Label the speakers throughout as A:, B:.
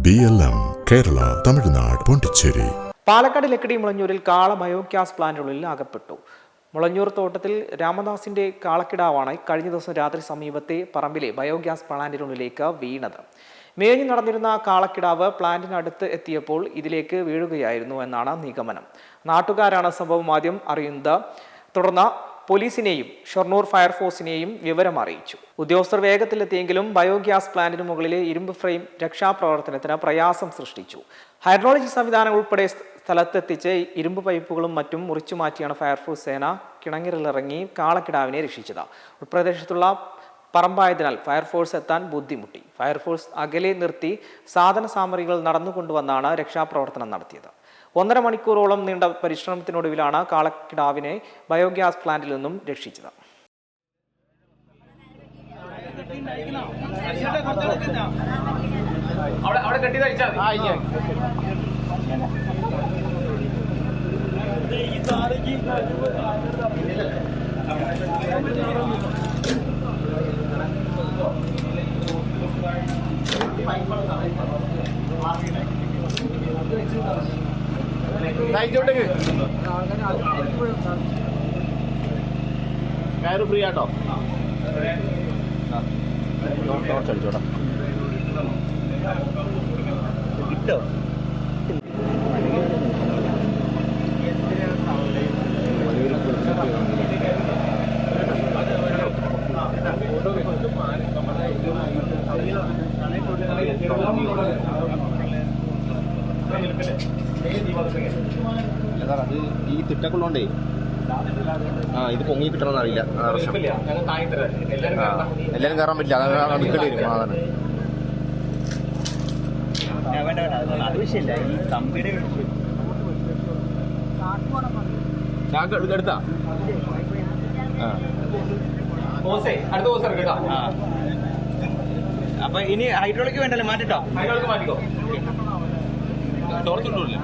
A: BLM Kerala, Tamil Nadu, Pondicherry.
B: Palakkad Lakkidi മുളഞ്ഞൂരിൽ കാള biogas പ്ലാന്റിനുള്ളിൽ അകപ്പെട്ടു. മുളഞ്ഞൂർ തോട്ടത്തിൽ രാമദാസിന്റെ കാളക്കിടാവാണ് കഴിഞ്ഞ ദിവസം രാത്രി സമീപത്തെ പറമ്പിലെ ബയോഗ്യാസ് പ്ലാന്റിനുള്ളിലേക്ക് വീണത്. മേഞ്ഞു നടന്നിരുന്ന കാളക്കിടാവ് പ്ലാന്റിനടുത്ത് എത്തിയപ്പോൾ ഇതിലേക്ക് വീഴുകയായിരുന്നു എന്നാണ് നിഗമനം. നാട്ടുകാരാണ് സംഭവം ആദ്യം അറിയുന്നത്. തുടർന്ന് പോലീസിനെയും ഷൊർണൂർ ഫയർഫോഴ്സിനെയും വിവരം അറിയിച്ചു. ഉദ്യോഗസ്ഥർ വേഗത്തിലെത്തിയെങ്കിലും ബയോഗ്യാസ് പ്ലാന്റിന് മുകളിലെ ഇരുമ്പ് ഫ്രെയിം രക്ഷാപ്രവർത്തനത്തിന് പ്രയാസം സൃഷ്ടിച്ചു. ഹൈഡ്രോളജി സംവിധാനങ്ങൾ ഉൾപ്പെടെ സ്ഥലത്തെത്തിച്ച് ഇരുമ്പ് പൈപ്പുകളും മറ്റും മുറിച്ചു മാറ്റിയാണ് ഫയർഫോഴ്സ് സേന കിണങ്ങിലിറങ്ങി കാളക്കിടാവിനെ രക്ഷിച്ചത്. ഉൾപ്രദേശത്തുള്ള പറമ്പായതിനാൽ ഫയർഫോഴ്സ് എത്താൻ ബുദ്ധിമുട്ടി. ഫയർഫോഴ്സ് അകലെ നിർത്തി സാധന സാമഗ്രികൾ നടന്നുകൊണ്ടുവന്നാണ് രക്ഷാപ്രവർത്തനം നടത്തിയത്. 1.5 മണിക്കൂറോളം നീണ്ട പരിശ്രമത്തിനൊടുവിലാണ് കാളക്കിടാവിനെ ബയോഗ്യാസ് പ്ലാന്റിൽ നിന്നും രക്ഷിച്ചത്.
C: കയറ് ഫ്രീ ആട്ടോ. അടിച്ചോടാ കിട്ടോ. അത് ഈ തിട്ടക്കുള്ളോണ്ടേ ഇത് പൊങ്ങി കിട്ടണമെന്ന് അറിയില്ല. എല്ലാരും കയറാൻ പറ്റില്ല, അതാണ് വിൽക്കേണ്ടി വരും. അതാണ് എടുത്താ അപ്പൊ ഇനി ഹൈഡ്രോളിക്ക് വേണ്ടല്ലേ, മാറ്റിട്ടോ. ഹൈഡ്രോളിക്ക് മാറ്റിക്കോ. ടോർച്ചുണ്ടല്ലേ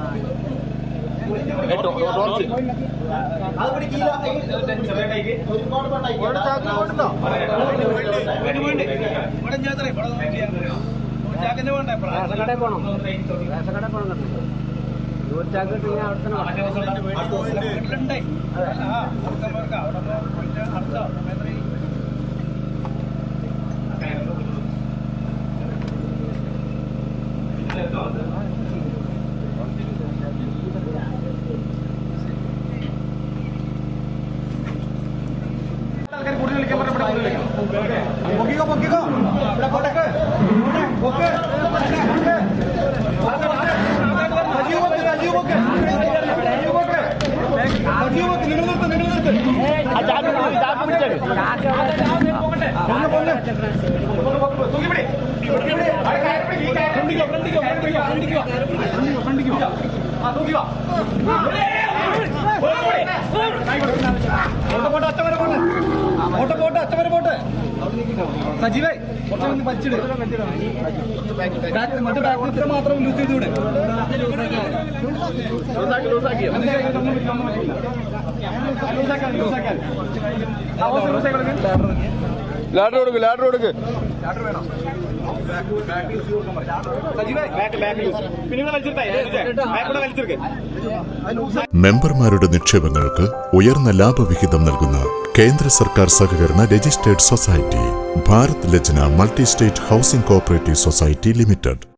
C: സജീവേ കുറച്ചൊന്ന് വലിച്ചിട്. മാത്രം ലൂസ് ചെയ്തൂടെ. ലാഡർ കൊടുക്ക്.
A: മെമ്പർമാരുടെ നിക്ഷേപങ്ങൾക്ക് ഉയർന്ന ലാഭവിഹിതം നൽകുന്ന കേന്ദ്ര സർക്കാർ സഹകരണ registered society Bharat Lajna multi state housing cooperative society limited.